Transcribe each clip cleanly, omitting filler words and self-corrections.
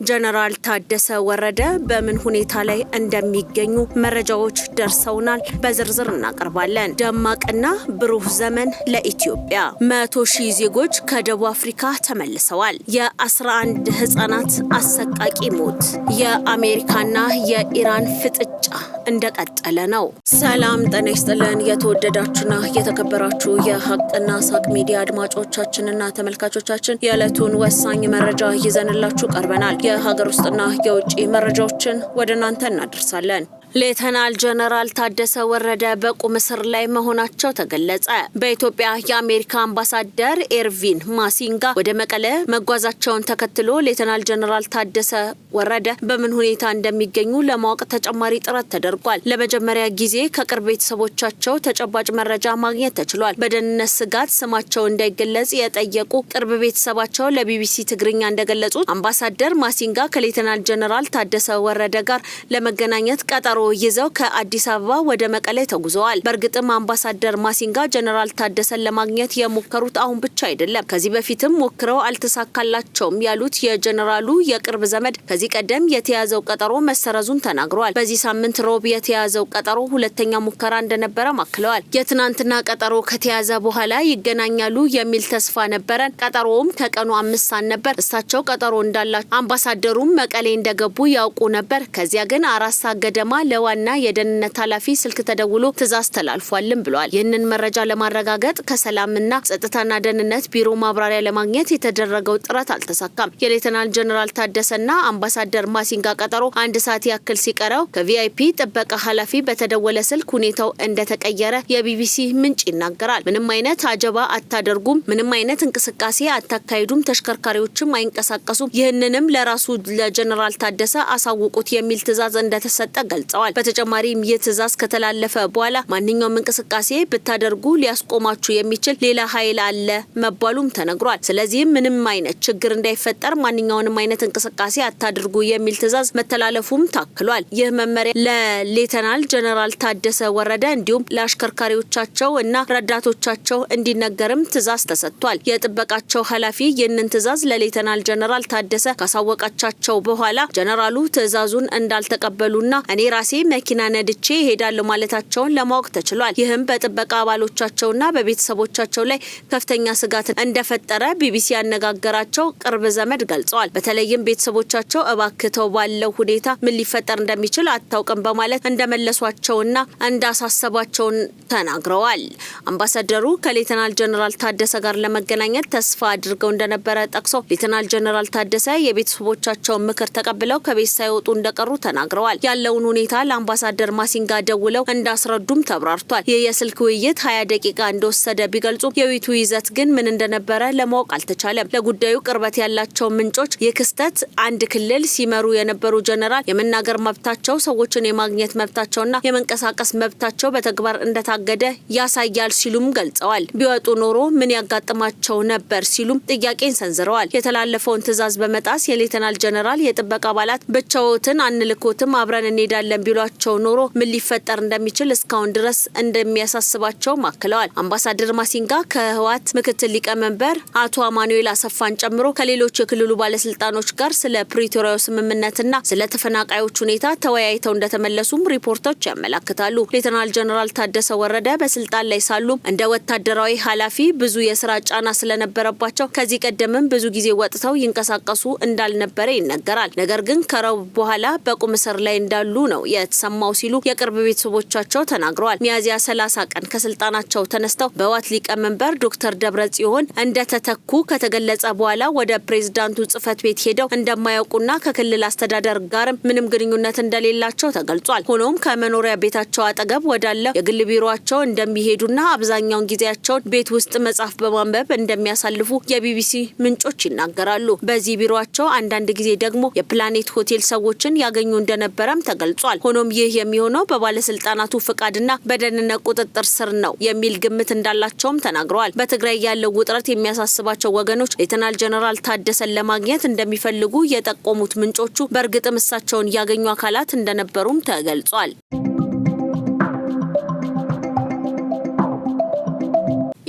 ጀነራል ታደሰ ወረደ በምን ሁኔታ ላይ እንደሚገኙ መረጃዎች ደርሰውናል። በዝርዝር እናቀርባለን። ደማቅና ብሩህ ዘመን ለኢትዮጵያ። 100,000 ዜጎች ከደቡብ አፍሪካ ተመልሰዋል። የ11 ህፃናት አሰቃቂ ሞት። የአሜሪካና የኢራን ፍጥጫ እንደቀጠለ ነው። ሰላም ጤና ይስጥልን። የተወደዳችሁና የተከበራችሁ የሀቅና ሳቅ ሚዲያ አድማጮቻችንና ተመልካቾቻችን የዕለቱን ወሳኝ መረጃ ይዘንላችሁ ቀርበናል። የሀገር ውስጥና የውጭ መረጃዎችን ወደ እናንተ እናደርሳለን። ሌተናል ጀነራል ታደሰ ወረደ በቁም እስር ላይ መሆናቸው ተገለጸ። በኢትዮጵያ የአሜሪካ አምባሳደር ኤርቪን ማሲንጋ ወደ መቀለ መጓዛቸውን ተከትሎ ሌተናል ጀነራል ታደሰ ወረደ በምን ሁኔታ እንደሚገኙ ለማወቅ ተጨማሪ ጥረት ተደርጓል። ለመጀመሪያ ጊዜ ከቅርብ ቤተሰቦቻቸው ተጨባጭ መረጃ ማግኘት ተችሏል። በደህንነት ስጋት ስማቸው እንዳይገለጽ የጠየቁ ቅርብ ቤተሰባቸው ለቢቢሲ ትግርኛ እንደገለጹት አምባሳደር ማሲንጋ ከሌተናል ጀነራል ታደሰ ወረደ ጋር ለመገናኘት ቀጠሮ ይዘው ከአዲስ አበባ ወደ መቀለ ተጉዘዋል። በእርግጥም አምባሳደር ማሲንጋ ጀነራል ታደሰን ለማግኘት የሞከሩት አሁን ብቻ አይደለም፣ ከዚህ በፊትም ሞክረው አልተሳካላቸውም ያሉት የጀነራሉ የቅርብ ዘመድ ከዚህ ቀደም የተያዘው ቀጠሮ መሰረዙን ተናግረዋል። በዚህ ሳምንት ሮብ የተያዘው ቀጠሮ ሁለተኛ ሙከራ እንደነበረ ማክለዋል። የትናንትና ቀጠሮ ከተያዘ በኋላ ይገናኛሉ የሚል ተስፋ ነበረን። ቀጠሮውም ከቀኑ 5 ሰዓት ነበር። እሳቸው ቀጠሮ እንዳላቸው አምባሳደሩም መቀሌ እንደገቡ ያውቁ ነበር። ከዚያ ግን 4 ሰዓት ገደማ ለዋና የደህንነት ኃላፊ ስልክ ተደውሎ ትዕዛዝ ተላልፏልም ብለዋል። ይህንን መረጃ ለማረጋገጥ ከሰላምና ጸጥታና ደህንነት ቢሮ ማብራሪያ ለማግኘት የተደረገው ጥረት አልተሳካም። የሌተናል ጀነራል ታደሰና አምባሳደር ማሲንጋ ቀጠሮ 1 ሰዓት ያክል ሲቀረው ከቪአይፒ ጥበቃ ኃላፊ በተደወለ ስልክ ሁኔታው እንደተቀየረ የቢቢሲ ምንጭ ይናገራል። ምንም አይነት አጀባ አታደርጉም፣ ምንም አይነት እንቅስቃሴ አታካሂዱም፣ ተሽከርካሪዎችም አይንቀሳቀሱም፣ ይህንንም ለራሱ ለጀነራል ታደሰ አሳውቁት የሚል ትዕዛዝ እንደተሰጠ ገልጸዋል። በተጨማሪም ይህ ትዕዛዝ ከተላለፈ በኋላ ማንኛውም እንቅስቃሴ ብታደርጉ ሊያስቆማችሁ የሚችል ሌላ ኃይል አለ መባሉም ተነግሯል። ስለዚህ ምንም አይነት ችግር እንዳይፈጠር ማንኛውንም አይነት እንቅስቃሴ አታድርጉ የሚል ትዕዛዝ መተላለፉም ታክሏል። ይህ መመሪያ ለሌተናል ጀነራል ታደሰ ወረደ እንዲሁም ለአሽከርካሪዎቻቸው እና ረዳቶቻቸው እንዲነገርም ትዕዛዝ ተሰጥቷል። የጥበቃቸው ኃላፊ ይህንን ትዕዛዝ ለሌተናል ጀነራል ታደሰ ካሳወቃቻቸው በኋላ ጀነራሉ ትዕዛዙን እንዳልተቀበሉና እኔ ራሴ መኪና ነድቼ ሄዳለሁ ማለታቸውን ለማወቅ ተችሏል። ይህም በጥበቃ አባሎቻቸውና በቤተሰቦቻቸው ላይ ከፍተኛ ስጋት እንደፈጠረ ቢቢሲ ያነጋገራቸው ቅርብ ዘመድ ገልጸዋል። በተለይም ቤተሰቦቻቸው እባክተው ባለው ሁኔታ ምን ሊፈጠር እንደሚችል አታውቅም በማለት እንደመለሷቸውና እንዳሳሰባቸው ተናግረዋል። አምባሳደሩ ከሌተናል ጀነራል ታደሰ ጋር ለመገናኘት ተስፋ አድርገው እንደነበረ ጠቅሰው ሌተናል ጀነራል ታደሰ የቤተሰቦቻቸውን ምክር ተቀብለው ከቤት ሳይወጡ እንደቀሩ ተናግረዋል። ያለውን ሁኔታ ለአምባሳደር ማሲንጋ ደውለው እንዳስረዱም ተብራርቷል። ይህ የስልክ ውይይት 20 ደቂቃ እንደወሰደ ቢገልጹ የውይይቱ ይዘት ግን ምን እንደነበረ ለማወቅ አልተቻለም። ለጉዳዩ ቅርበት ያላቸው ምንጮች የክስተት አንድ ክልል ሲመሩ የነበሩ ጀነራል የመናገር መብታቸው፣ ሰዎችን የማግኘት መብታቸውና የመንቀሳቀስ መብታቸው በተግባር እንደታገደ ያሳያል ሲሉም ገልጸዋል። ቢወጡ ኖሮ ምን ያጋጥማቸው ነበር ሲሉም ጥያቄን ሰንዝረዋል። የተላለፈውን ትዕዛዝ በመጣስ የሌተናል ጀነራል የጥበቃ አባላት ብቻዎትን አንልኮትም አብረን እንሄዳለን ቢሏቸው ኖሮ ምን ሊፈጠር እንደሚችል እስካሁን ድረስ እንደሚያሳስባቸው ማክለዋል። አምባሳደር ማሲንጋ ከህወሓት ምክትል ሊቀመንበር አቶ አማኑኤል አሰፋን ጨምሮ ከሌሎች የክልሉ ባለስልጣኖች ጋር ስለ ፕሪቶሪያው ስምምነትና ስለ ተፈናቃዮች ሁኔታ ተወያይተው እንደተመለሱም ሪፖርቶች ያመለክታሉ። ሌተናል ጀነራል ታደሰ ወረደ በስልጣን ላይ ሳሉ እንደ ወታደራዊ ኃላፊ ብዙ የስራ ጫና ስለነበረባቸው ከዚህ ቀደምም ብዙ ጊዜ ወጥተው ይንቀሳቀሱ እንዳልነበረ ይነገራል። ነገር ግን ከረቡ በኋላ በቁም እስር ላይ እንዳሉ ነው የተሰማው ሲሉ የቅርብ ቤተሰቦቻቸው ተናግረዋል። ሚያዝያ 30 ቀን ከስልጣናቸው ተነስተው በህወሓት ሊቀመንበር ዶክተር ደብረጽዮን እንደተተኩ ከተገለጸ በኋላ ወደ ፕሬዝዳንቱ ጽህፈት ቤት ሄደው እንደማያውቁና ከክልል አስተዳደር ጋር ምንም ግንኙነት እንደሌላቸው ተገልጿል። ሆኖም ከመኖሪያ ቤታቸው አጠገብ ወዳለው የግል ቢሮአቸው እንደሚሄዱና አብዛኛውን ጊዜያቸውን ቤት ውስጥ መጽሐፍ በማንበብ እንደሚያሳልፉ የቢቢሲ ምንጮች ይናገራሉ። በዚህ ቢሮአቸው አንዳንድ ጊዜ ደግሞ የፕላኔት ሆቴል ሰዎችን ያገኙ እንደነበረም ተገልጿል። ሆኖም ይህ የሚሆነው በባለስልጣናቱ ፍቃድና በደህንነት ቁጥጥር ስር ነው የሚል ግምት እንዳላቸውም ተናግረዋል። በትግራይ ያለው ውጥረት የሚያሳስባቸው ወገኖች ሌተናል ጀነራል ታደሰን ለማግኘት እንደሚፈልጉ የጠቆሙት ምንጮቹ በእርግጥም እሳቸውን ያገኙ አካላት እንደነበሩም ተገልጿል።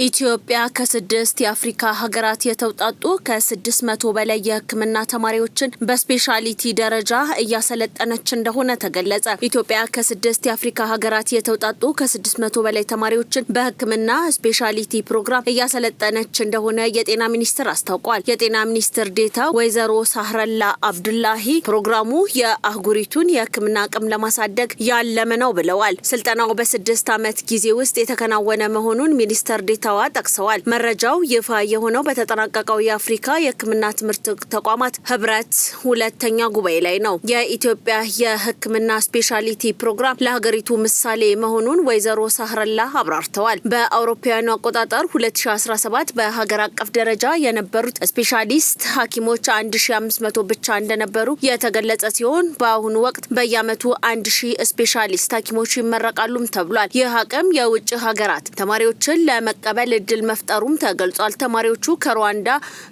ኢትዮጵያ ከ6 የአፍሪካ ሀገራት የተውጣጡ ከ600 በላይ የሕክምና ተማሪዎችን በስፔሻሊቲ ደረጃ እያሰለጠነች እንደሆነ ተገለጸ። ኢትዮጵያ ከ6 የአፍሪካ ሀገራት የተውጣጡ ከ600 በላይ ተማሪዎችን በሕክምና ስፔሻሊቲ ፕሮግራም እያሰለጠነች እንደሆነ የጤና ሚኒስቴር አስታውቋል። የጤና ሚኒስትር ዴኤታ ወይዘሮ ሳህረላ አብዱላሂ ፕሮግራሙ የአህጉሪቱን የሕክምና አቅም ለማሳደግ ያለመ ነው ብለዋል። ስልጠናው በ6 ዓመት ጊዜ ውስጥ የተከናወነ መሆኑን ሚኒስትር ዴኤታዋ ጠቅሰዋል። መረጃው ይፋ የሆነው በተጠናቀቀው የአፍሪካ የሕክምና ትምህርት ተቋማት ህብረት ሁለተኛ ጉባኤ ላይ ነው። የኢትዮጵያ የሕክምና ስፔሻሊቲ ፕሮግራም ለሀገሪቱ ምሳሌ መሆኑን ወይዘሮ ሳህረላ አብራርተዋል። በአውሮፓውያኑ አቆጣጠር 2017 በሀገር አቀፍ ደረጃ የነበሩት ስፔሻሊስት ሐኪሞች 1500 ብቻ እንደነበሩ የተገለጸ ሲሆን በአሁኑ ወቅት በየዓመቱ 1000 ስፔሻሊስት ሐኪሞች ይመረቃሉም ተብሏል። ይህ አቅም የውጭ ሀገራት ተማሪዎችን ለመቀበል እድል መፍጠሩም ተገልጿል። ተማሪዎቹ ከሩዋንዳ፣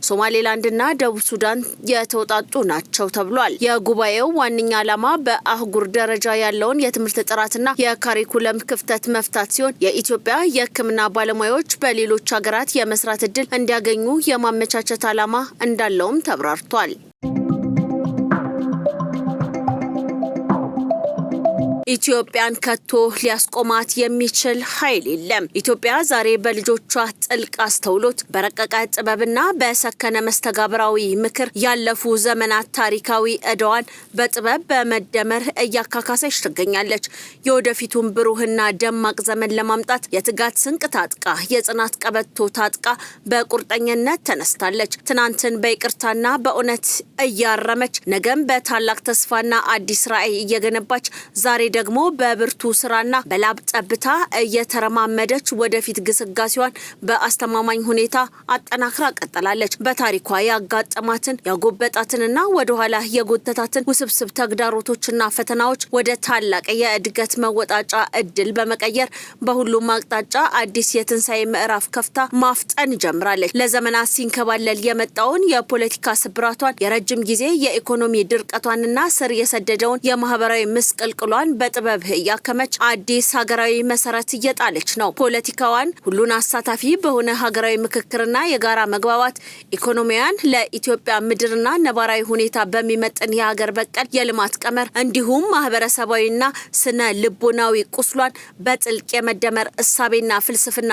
ሶማሌላንድና ደቡብ ሱዳን የተውጣጡ ናቸው ተብሏል። የጉባኤው ዋነኛ ዓላማ በአህጉር ደረጃ ያለውን የትምህርት ጥራትና የካሪኩለም ክፍተት መፍታት ሲሆን የኢትዮጵያ የሕክምና ባለሙያዎች በሌሎች ሀገራት የመስራት እድል እንዲያገኙ የማመቻቸት ዓላማ እንዳለውም ተብራርቷል። ኢትዮጵያን ከቶ ሊያስቆማት የሚችል ኃይል የለም። ኢትዮጵያ ዛሬ በልጆቿ ጥልቅ አስተውሎት በረቀቀ ጥበብና በሰከነ መስተጋብራዊ ምክር ያለፉ ዘመናት ታሪካዊ ዕዳዋን በጥበብ በመደመር እያካካሰች ትገኛለች። የወደፊቱን ብሩህና ደማቅ ዘመን ለማምጣት የትጋት ስንቅ ታጥቃ የጽናት ቀበቶ ታጥቃ በቁርጠኝነት ተነስታለች። ትናንትን በይቅርታና በእውነት እያረመች ነገም በታላቅ ተስፋና አዲስ ራዕይ እየገነባች ዛሬ ደግሞ በብርቱ ስራና በላብ ጠብታ እየተረማመደች ወደፊት ግስጋሴዋን በአስተማማኝ ሁኔታ አጠናክራ ቀጥላለች። በታሪኳ ያጋጠማትን ያጎበጣትንና ወደኋላ የጎተታትን ውስብስብ ተግዳሮቶችና ፈተናዎች ወደ ታላቅ የእድገት መወጣጫ እድል በመቀየር በሁሉም አቅጣጫ አዲስ የትንሳኤ ምዕራፍ ከፍታ ማፍጠን ጀምራለች። ለዘመናት ሲንከባለል የመጣውን የፖለቲካ ስብራቷን፣ የረጅም ጊዜ የኢኮኖሚ ድርቀቷንና ስር የሰደደውን የማህበራዊ ምስቅልቅሏን በጥበብ እያከመች አዲስ ሀገራዊ መሰረት እየጣለች ነው። ፖለቲካዋን ሁሉን አሳታፊ በሆነ ሀገራዊ ምክክርና የጋራ መግባባት ኢኮኖሚያን ለኢትዮጵያ ምድርና ነባራዊ ሁኔታ በሚመጥን የሀገር በቀል የልማት ቀመር እንዲሁም ማህበረሰባዊና ስነ ልቦናዊ ቁስሏን በጥልቅ የመደመር እሳቤና ፍልስፍና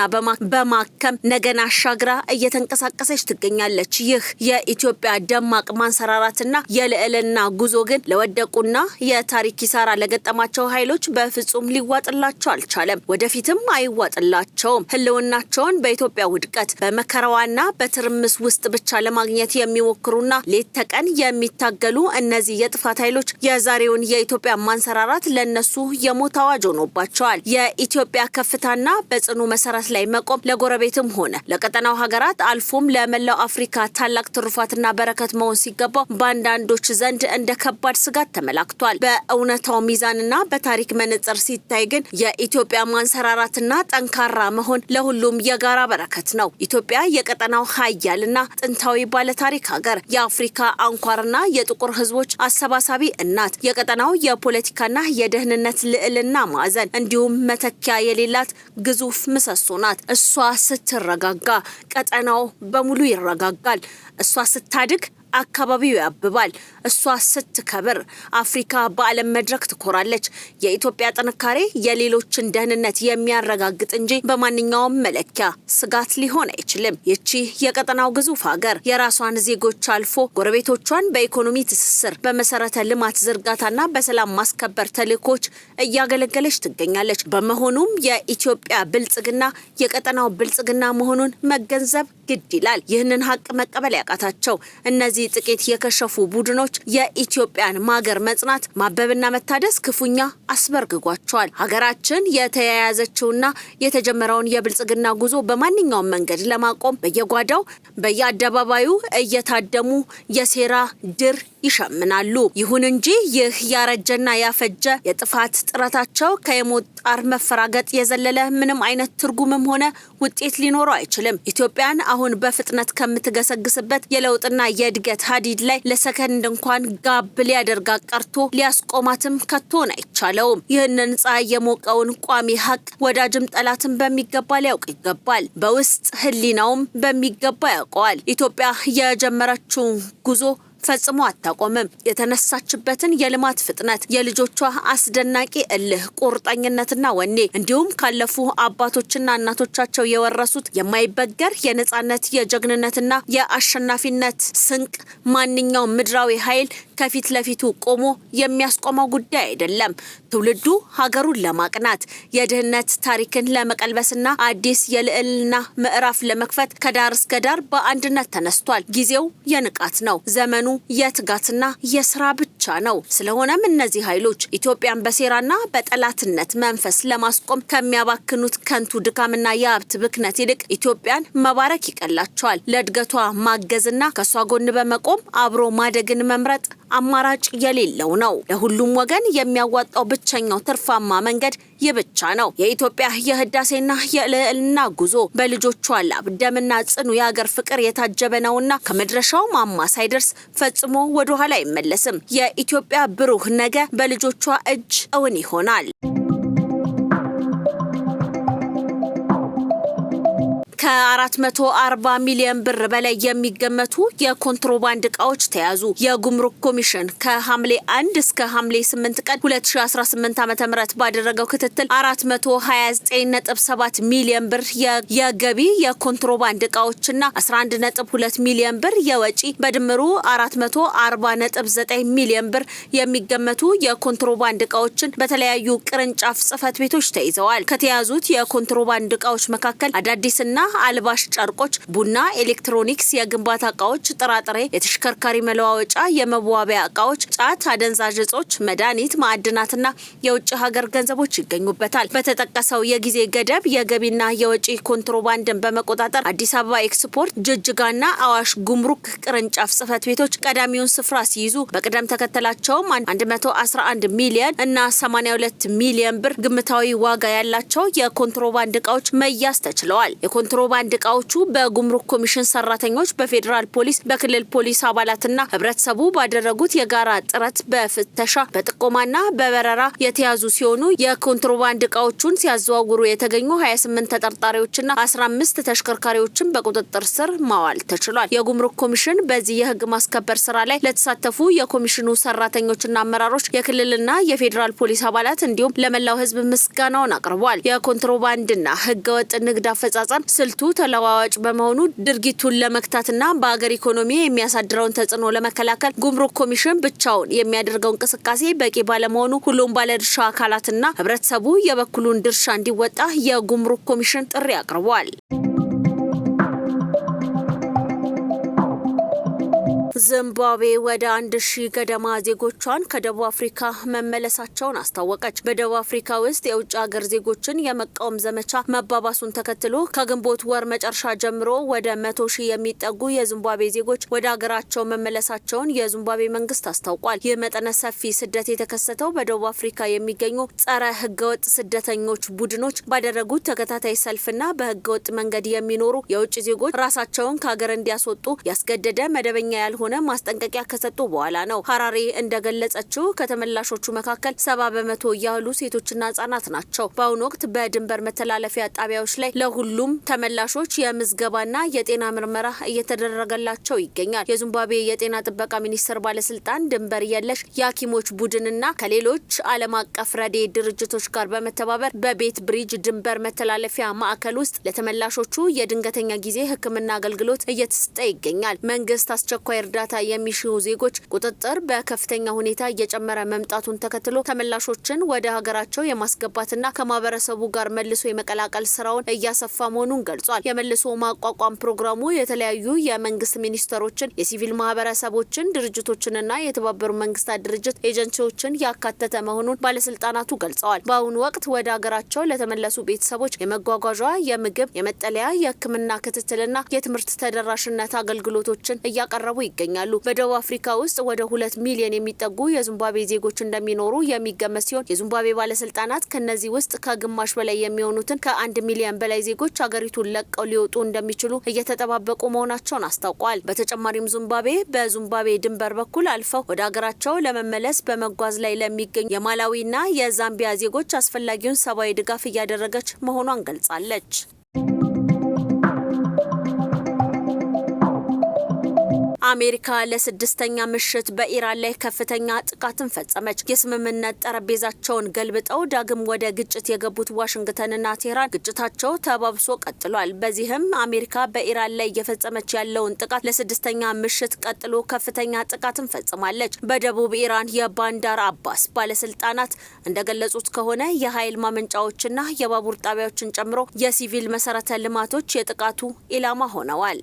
በማከም ነገን አሻግራ እየተንቀሳቀሰች ትገኛለች። ይህ የኢትዮጵያ ደማቅ ማንሰራራትና የልዕልና ጉዞ ግን ለወደቁና የታሪክ ኪሳራ ለገጠማቸው ኃይሎች በፍጹም ሊዋጥላቸው አልቻለም። ወደፊትም አይዋጥላቸውም። ህልውናቸውን በኢትዮጵያ ውድቀት በመከራዋና በትርምስ ውስጥ ብቻ ለማግኘት የሚሞክሩና ሌት ተቀን የሚታገሉ እነዚህ የጥፋት ኃይሎች የዛሬውን የኢትዮጵያ ማንሰራራት ለነሱ የሞት አዋጅ ሆኖባቸዋል። የኢትዮጵያ ከፍታና በጽኑ መሰረት ላይ መቆም ለጎረቤትም ሆነ ለቀጠናው ሀገራት አልፎም ለመላው አፍሪካ ታላቅ ትሩፋትና በረከት መሆን ሲገባው በአንዳንዶች ዘንድ እንደ ከባድ ስጋት ተመላክቷል። በእውነታው ሚዛንና በታሪክ መነጽር ሲታይ ግን የኢትዮጵያ ማንሰራራትና ጠንካራ መሆን ለሁሉም የጋራ በረከት ነው። ኢትዮጵያ የቀጠናው ሀያልና ጥንታዊ ባለታሪክ ሀገር፣ የአፍሪካ አንኳርና የጥቁር ህዝቦች አሰባሳቢ እናት፣ የቀጠናው የፖለቲካና የደህንነት ልዕልና ማዕዘን እንዲሁም መተኪያ የሌላት ግዙፍ ምሰሶ ናት። እሷ ስትረጋጋ ቀጠናው በሙሉ ይረጋጋል። እሷ ስታድግ አካባቢው ያብባል። እሷ ስትከብር አፍሪካ በዓለም መድረክ ትኮራለች። የኢትዮጵያ ጥንካሬ የሌሎችን ደህንነት የሚያረጋግጥ እንጂ በማንኛውም መለኪያ ስጋት ሊሆን አይችልም። ይቺ የቀጠናው ግዙፍ ሀገር የራሷን ዜጎች አልፎ ጎረቤቶቿን በኢኮኖሚ ትስስር፣ በመሰረተ ልማት ዝርጋታና በሰላም ማስከበር ተልዕኮች እያገለገለች ትገኛለች። በመሆኑም የኢትዮጵያ ብልጽግና የቀጠናው ብልጽግና መሆኑን መገንዘብ ግድ ይላል። ይህንን ሀቅ መቀበል ያቃታቸው እነዚህ ጥቂት የከሸፉ ቡድኖች የኢትዮጵያን ማገር መጽናት ማበብና መታደስ ክፉኛ አስበርግጓቸዋል። ሀገራችን የተያያዘችውና የተጀመረውን የብልጽግና ጉዞ በማንኛውም መንገድ ለማቆም በየጓዳው በየአደባባዩ እየታደሙ የሴራ ድር ይሸምናሉ። ይሁን እንጂ ይህ ያረጀና ያፈጀ የጥፋት ጥረታቸው ከየሞት ጣር መፈራገጥ የዘለለ ምንም አይነት ትርጉምም ሆነ ውጤት ሊኖረው አይችልም። ኢትዮጵያን አሁን በፍጥነት ከምትገሰግስበት የለውጥና የእድገት ሀዲድ ላይ ለሰከንድ እንኳን እንኳን ጋብ ሊያደርጋት ቀርቶ ሊያስቆማትም ከቶን አይቻለውም። ይህንን ፀሐይ የሞቀውን ቋሚ ሀቅ ወዳጅም ጠላትን በሚገባ ሊያውቅ ይገባል። በውስጥ ህሊናውም በሚገባ ያውቀዋል። ኢትዮጵያ የጀመረችው ጉዞ ፈጽሞ አታቆምም። የተነሳችበትን የልማት ፍጥነት፣ የልጆቿ አስደናቂ እልህ፣ ቁርጠኝነትና ወኔ እንዲሁም ካለፉ አባቶችና እናቶቻቸው የወረሱት የማይበገር የነጻነት የጀግንነትና የአሸናፊነት ስንቅ ማንኛውም ምድራዊ ኃይል ከፊት ለፊቱ ቆሞ የሚያስቆመው ጉዳይ አይደለም። ትውልዱ ሀገሩን ለማቅናት የድህነት ታሪክን ለመቀልበስና አዲስ የልዕልና ምዕራፍ ለመክፈት ከዳር እስከ ዳር በአንድነት ተነስቷል። ጊዜው የንቃት ነው። ዘመኑ የትጋትና የስራ ብቻ ነው። ስለሆነም እነዚህ ኃይሎች ኢትዮጵያን በሴራና በጠላትነት መንፈስ ለማስቆም ከሚያባክኑት ከንቱ ድካምና የሀብት ብክነት ይልቅ ኢትዮጵያን መባረክ ይቀላቸዋል። ለእድገቷ ማገዝና ከሷ ጎን በመቆም አብሮ ማደግን መምረጥ አማራጭ የሌለው ነው። ለሁሉም ወገን የሚያዋጣው ብቸኛው ትርፋማ መንገድ ይህ ብቻ ነው። የኢትዮጵያ የህዳሴና የልዕልና ጉዞ በልጆቿ ላብ ደምና ጽኑ የሀገር ፍቅር የታጀበ ነውና ከመድረሻው ማማ ሳይደርስ ፈጽሞ ወደ ኋላ አይመለስም። የኢትዮጵያ ብሩህ ነገ በልጆቿ እጅ እውን ይሆናል። ከ440 ሚሊዮን ብር በላይ የሚገመቱ የኮንትሮባንድ እቃዎች ተያዙ። የጉምሩክ ኮሚሽን ከሐምሌ 1 እስከ ሐምሌ 8 ቀን 2018 ዓ.ም ባደረገው ክትትል 429.7 ሚሊዮን ብር የገቢ የኮንትሮባንድ እቃዎችና 11.2 ሚሊዮን ብር የወጪ በድምሩ 440.9 ሚሊዮን ብር የሚገመቱ የኮንትሮባንድ እቃዎችን በተለያዩ ቅርንጫፍ ጽህፈት ቤቶች ተይዘዋል። ከተያዙት የኮንትሮባንድ እቃዎች መካከል አዳዲስና አልባሽ ጨርቆች፣ ቡና፣ ኤሌክትሮኒክስ፣ የግንባታ እቃዎች፣ ጥራጥሬ፣ የተሽከርካሪ መለዋወጫ፣ የመዋቢያ እቃዎች፣ ጫት፣ አደንዛዥ እጾች፣ መድኃኒት፣ ማዕድናትና የውጭ ሀገር ገንዘቦች ይገኙበታል። በተጠቀሰው የጊዜ ገደብ የገቢና የወጪ ኮንትሮባንድን በመቆጣጠር አዲስ አበባ ኤክስፖርት፣ ጅጅጋና አዋሽ ጉምሩክ ቅርንጫፍ ጽህፈት ቤቶች ቀዳሚውን ስፍራ ሲይዙ በቅደም ተከተላቸውም 111 ሚሊዮን እና 82 ሚሊዮን ብር ግምታዊ ዋጋ ያላቸው የኮንትሮባንድ እቃዎች መያዝ ተችለዋል። የኮንትሮባንድ እቃዎቹ በጉምሩክ ኮሚሽን ሰራተኞች፣ በፌዴራል ፖሊስ፣ በክልል ፖሊስ አባላትና ህብረተሰቡ ባደረጉት የጋራ ጥረት በፍተሻ በጥቆማና በበረራ የተያዙ ሲሆኑ የኮንትሮባንድ እቃዎቹን ሲያዘዋውሩ የተገኙ 28 ተጠርጣሪዎችና 15 ተሽከርካሪዎችን በቁጥጥር ስር ማዋል ተችሏል። የጉምሩክ ኮሚሽን በዚህ የህግ ማስከበር ስራ ላይ ለተሳተፉ የኮሚሽኑ ሰራተኞችና አመራሮች፣ የክልልና የፌዴራል ፖሊስ አባላት እንዲሁም ለመላው ህዝብ ምስጋናውን አቅርቧል። የኮንትሮባንድና ህገወጥ ንግድ አፈጻጸም ስልቱ ተለዋዋጭ በመሆኑ ድርጊቱን ለመክታትና በአገር ኢኮኖሚ የሚያሳድረውን ተጽዕኖ ለመከላከል ጉምሩክ ኮሚሽን ብቻውን የሚያደርገው እንቅስቃሴ በቂ ባለመሆኑ ሁሉም ባለድርሻ አካላትና ህብረተሰቡ የበኩሉን ድርሻ እንዲወጣ የጉምሩክ ኮሚሽን ጥሪ አቅርቧል። ዚምባብዌ ወደ 1000 ገደማ ዜጎቿን ከደቡብ አፍሪካ መመለሳቸውን አስታወቀች። በደቡብ አፍሪካ ውስጥ የውጭ ሀገር ዜጎችን የመቃወም ዘመቻ መባባሱን ተከትሎ ከግንቦት ወር መጨረሻ ጀምሮ ወደ 100,000 የሚጠጉ የዚምባብዌ ዜጎች ወደ ሀገራቸው መመለሳቸውን የዚምባብዌ መንግስት አስታውቋል። ይህ መጠነ ሰፊ ስደት የተከሰተው በደቡብ አፍሪካ የሚገኙ ጸረ ህገወጥ ስደተኞች ቡድኖች ባደረጉት ተከታታይ ሰልፍና በህገወጥ መንገድ የሚኖሩ የውጭ ዜጎች ራሳቸውን ከሀገር እንዲያስወጡ ያስገደደ መደበኛ ያልሆነ ማስጠንቀቂያ ከሰጡ በኋላ ነው። ሐራሬ እንደገለጸችው ከተመላሾቹ መካከል 70% ያህሉ ሴቶችና ህጻናት ናቸው። በአሁኑ ወቅት በድንበር መተላለፊያ ጣቢያዎች ላይ ለሁሉም ተመላሾች የምዝገባና የጤና ምርመራ እየተደረገላቸው ይገኛል። የዚምባብዌ የጤና ጥበቃ ሚኒስቴር ባለስልጣን ድንበር የለሽ የሐኪሞች ቡድንና ከሌሎች ዓለም አቀፍ ረድኤት ድርጅቶች ጋር በመተባበር በቤት ብሪጅ ድንበር መተላለፊያ ማዕከል ውስጥ ለተመላሾቹ የድንገተኛ ጊዜ ሕክምና አገልግሎት እየተሰጠ ይገኛል። መንግስት አስቸኳይ እርዳታ የሚሹ ዜጎች ቁጥጥር በከፍተኛ ሁኔታ እየጨመረ መምጣቱን ተከትሎ ተመላሾችን ወደ ሀገራቸው የማስገባትና ከማህበረሰቡ ጋር መልሶ የመቀላቀል ስራውን እያሰፋ መሆኑን ገልጿል። የመልሶ ማቋቋም ፕሮግራሙ የተለያዩ የመንግስት ሚኒስቴሮችን፣ የሲቪል ማህበረሰቦችን፣ ድርጅቶችንና የተባበሩት መንግስታት ድርጅት ኤጀንሲዎችን ያካተተ መሆኑን ባለስልጣናቱ ገልጸዋል። በአሁኑ ወቅት ወደ ሀገራቸው ለተመለሱ ቤተሰቦች የመጓጓዣ፣ የምግብ፣ የመጠለያ፣ የህክምና ክትትልና የትምህርት ተደራሽነት አገልግሎቶችን እያቀረቡ ይገኛል። ይገኛሉ። በደቡብ አፍሪካ ውስጥ ወደ 2 ሚሊዮን የሚጠጉ የዚምባብዌ ዜጎች እንደሚኖሩ የሚገመት ሲሆን የዚምባብዌ ባለስልጣናት ከነዚህ ውስጥ ከግማሽ በላይ የሚሆኑትን ከ1 ሚሊዮን በላይ ዜጎች ሀገሪቱን ለቀው ሊወጡ እንደሚችሉ እየተጠባበቁ መሆናቸውን አስታውቀዋል። በተጨማሪም በዚምባብዌ ድንበር በኩል አልፈው ወደ ሀገራቸው ለመመለስ በመጓዝ ላይ ለሚገኙ የማላዊና የዛምቢያ ዜጎች አስፈላጊውን ሰብአዊ ድጋፍ እያደረገች መሆኗን ገልጻለች። አሜሪካ ለስድስተኛ ምሽት በኢራን ላይ ከፍተኛ ጥቃትን ፈጸመች። የስምምነት ጠረጴዛቸውን ገልብጠው ዳግም ወደ ግጭት የገቡት ዋሽንግተንና ቴህራን ግጭታቸው ተባብሶ ቀጥሏል። በዚህም አሜሪካ በኢራን ላይ እየፈጸመች ያለውን ጥቃት ለስድስተኛ ምሽት ቀጥሎ ከፍተኛ ጥቃትን ፈጽማለች። በደቡብ ኢራን የባንዳር አባስ ባለስልጣናት እንደገለጹት ከሆነ የኃይል ማመንጫዎችና የባቡር ጣቢያዎችን ጨምሮ የሲቪል መሰረተ ልማቶች የጥቃቱ ኢላማ ሆነዋል።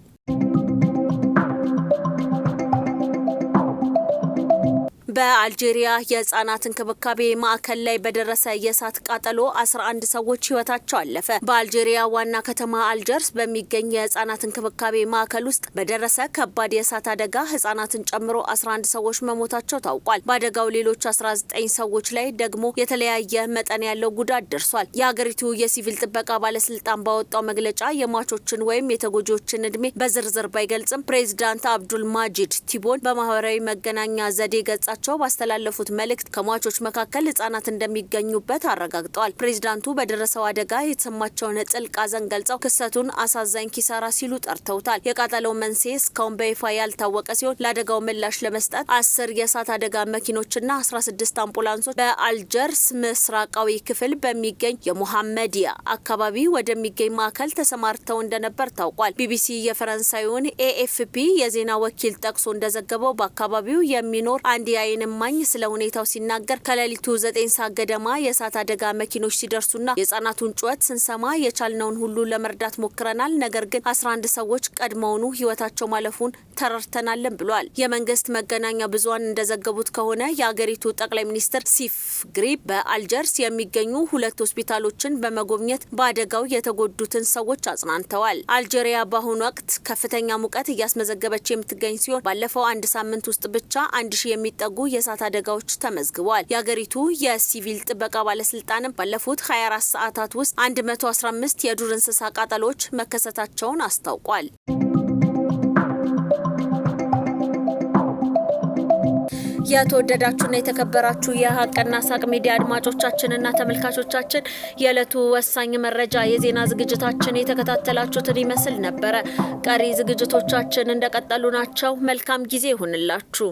በአልጄሪያ የህጻናት እንክብካቤ ማዕከል ላይ በደረሰ የእሳት ቃጠሎ 11 ሰዎች ህይወታቸው አለፈ። በአልጄሪያ ዋና ከተማ አልጀርስ በሚገኝ የህጻናት እንክብካቤ ማዕከል ውስጥ በደረሰ ከባድ የእሳት አደጋ ህጻናትን ጨምሮ 11 ሰዎች መሞታቸው ታውቋል። በአደጋው ሌሎች 19 ሰዎች ላይ ደግሞ የተለያየ መጠን ያለው ጉዳት ደርሷል። የሀገሪቱ የሲቪል ጥበቃ ባለስልጣን ባወጣው መግለጫ የሟቾችን ወይም የተጎጂዎችን እድሜ በዝርዝር ባይገልጽም ፕሬዚዳንት አብዱል ማጂድ ቲቦን በማህበራዊ መገናኛ ዘዴ ገጻቸው ባስተላለፉት መልእክት ከሟቾች መካከል ህጻናት እንደሚገኙበት አረጋግጠዋል። ፕሬዚዳንቱ በደረሰው አደጋ የተሰማቸውን ጥልቅ ሐዘን ገልጸው ክስተቱን አሳዛኝ ኪሳራ ሲሉ ጠርተውታል። የቃጠለው መንስኤ እስካሁን በይፋ ያልታወቀ ሲሆን ለአደጋው ምላሽ ለመስጠት 10 የእሳት አደጋ መኪኖችና 16 አምቡላንሶች በአልጀርስ ምስራቃዊ ክፍል በሚገኝ የሙሐመዲያ አካባቢ ወደሚገኝ ማዕከል ተሰማርተው እንደነበር ታውቋል። ቢቢሲ የፈረንሳዩን ኤኤፍፒ የዜና ወኪል ጠቅሶ እንደዘገበው በአካባቢው የሚኖር አንድ የዓይን እማኝ ስለ ሁኔታው ሲናገር ከሌሊቱ 9 ሰዓት ገደማ የእሳት አደጋ መኪኖች ሲደርሱና የህጻናቱን ጩኸት ስንሰማ የቻልነውን ሁሉ ለመርዳት ሞክረናል፣ ነገር ግን 11 ሰዎች ቀድመውኑ ህይወታቸው ማለፉን ተረድተናል ብሏል። የመንግስት መገናኛ ብዙሃን እንደዘገቡት ከሆነ የአገሪቱ ጠቅላይ ሚኒስትር ሲፍ ግሪብ በአልጀርስ የሚገኙ 2 ሆስፒታሎችን በመጎብኘት በአደጋው የተጎዱትን ሰዎች አጽናንተዋል። አልጄሪያ በአሁኑ ወቅት ከፍተኛ ሙቀት እያስመዘገበች የምትገኝ ሲሆን ባለፈው አንድ ሳምንት ውስጥ ብቻ 1000 የሚጠጉ የእሳት አደጋዎች ተመዝግበዋል። የሀገሪቱ የሲቪል ጥበቃ ባለስልጣንም ባለፉት 24 ሰዓታት ውስጥ 115 የዱር እንስሳ ቃጠሎች መከሰታቸውን አስታውቋል። የተወደዳችሁና የተከበራችሁ የሀቅና ሳቅ ሚዲያ አድማጮቻችንና ተመልካቾቻችን የዕለቱ ወሳኝ መረጃ የዜና ዝግጅታችን የተከታተላችሁትን ይመስል ነበረ። ቀሪ ዝግጅቶቻችን እንደቀጠሉ ናቸው። መልካም ጊዜ ይሁንላችሁ።